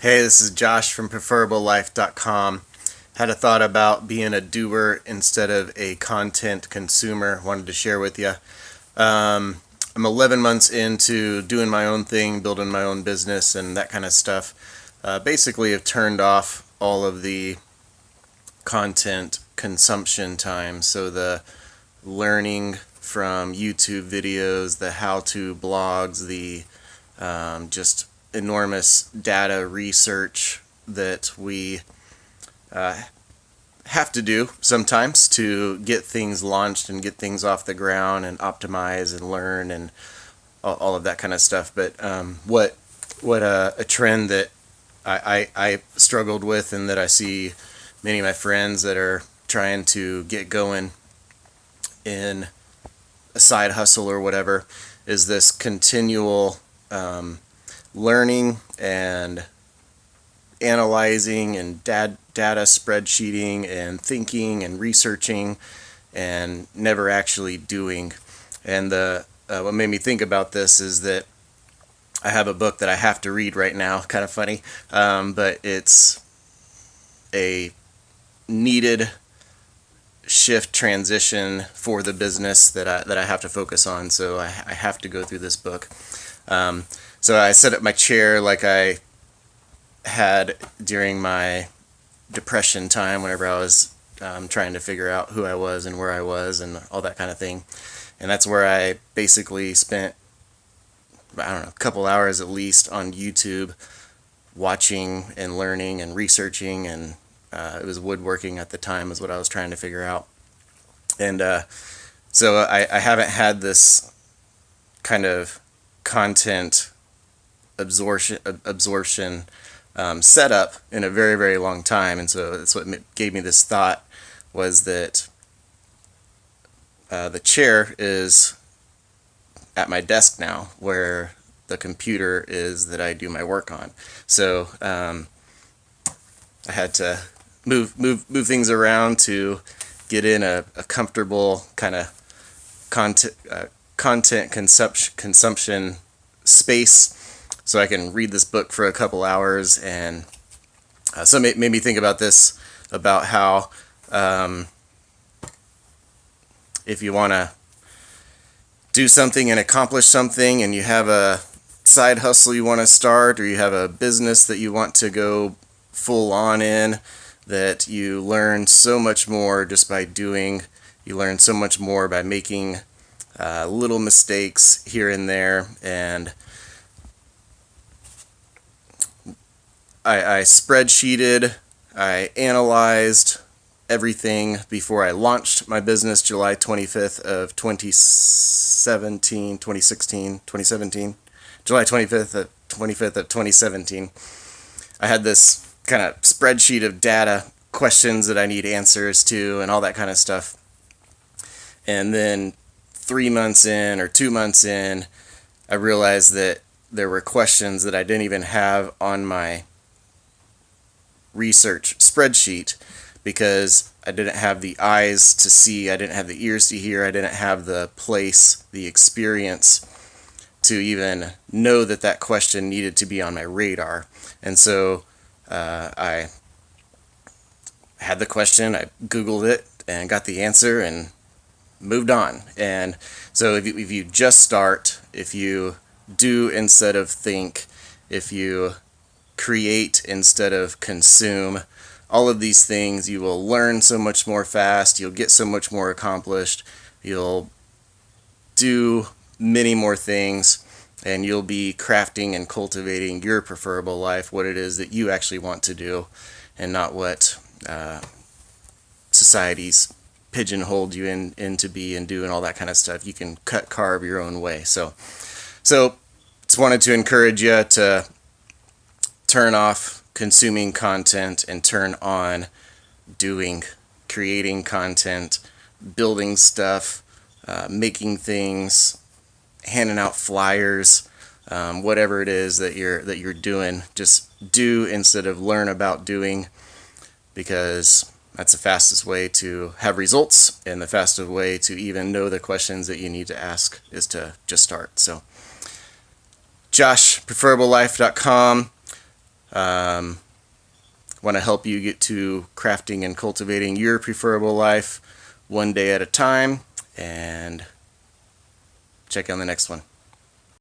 Hey, this is Josh from preferrablelife.com. Had a thought about being a doer instead of a content consumer. Wanted to share with you. I'm 11 months into doing my own thing, building my own business, and that kind of stuff. Basically, have turned off all of the content consumption time. So the learning from YouTube videos, the how-to blogs, the just enormous data research that we have to do sometimes to get things launched and get things off the ground and optimize and learn and all of that kind of stuff. But what a trend that I struggled with, and that I see many of my friends that are trying to get going in a side hustle or whatever, is this continual learning and analyzing and data spreadsheeting and thinking and researching and never actually doing. And what made me think about this is that I have a book that I have to read right now. Kind of funny, but it's a needed shift transition for the business that I have to focus on. So I have to go through this book. So I set up my chair like I had during my depression time, whenever I was trying to figure out who I was and where I was and all that kind of thing. And that's where I basically spent, I don't know, a couple hours at least on YouTube watching and learning and researching, and it was woodworking at the time is what I was trying to figure out. And so I haven't had this kind of content absorption set up in a very, very long time. And so that's what gave me this thought, was that the chair is at my desk now, where the computer is that I do my work on. So I had to move things around to get in a comfortable kind of content consumption space, so I can read this book for a couple hours. And so it made me think about this, about how if you want to do something and accomplish something, and you have a side hustle you want to start, or you have a business that you want to go full on in, that you learn so much more just by doing. You learn so much more by making little mistakes here and there. And I spreadsheeted, I analyzed everything before I launched my business July 25th of 2017, July 25th of 2017. I had this kind of spreadsheet of data, questions that I need answers to, and all that kind of stuff. And then 3 months in or 2 months in, I realized that there were questions that I didn't even have on my research spreadsheet, because I didn't have the eyes to see, I didn't have the ears to hear, I didn't have the place, the experience to even know that that question needed to be on my radar. And so I had the question, I Googled it and got the answer and moved on. And so if you just start, if you do instead of think, if you create instead of consume, all of these things, you will learn so much more fast, you'll get so much more accomplished, you'll do many more things, and you'll be crafting and cultivating your preferable life, what it is that you actually want to do, and not what society's pigeonholed you in to be and do and all that kind of stuff. You can carve your own way. So just wanted to encourage you to turn off consuming content and turn on doing, creating content, building stuff, making things, handing out flyers, whatever it is that you're doing. Just do instead of learn about doing, because that's the fastest way to have results, and the fastest way to even know the questions that you need to ask is to just start. So Josh, preferrablelife.com. Want to help you get to crafting and cultivating your preferable life one day at a time, and check out the next one.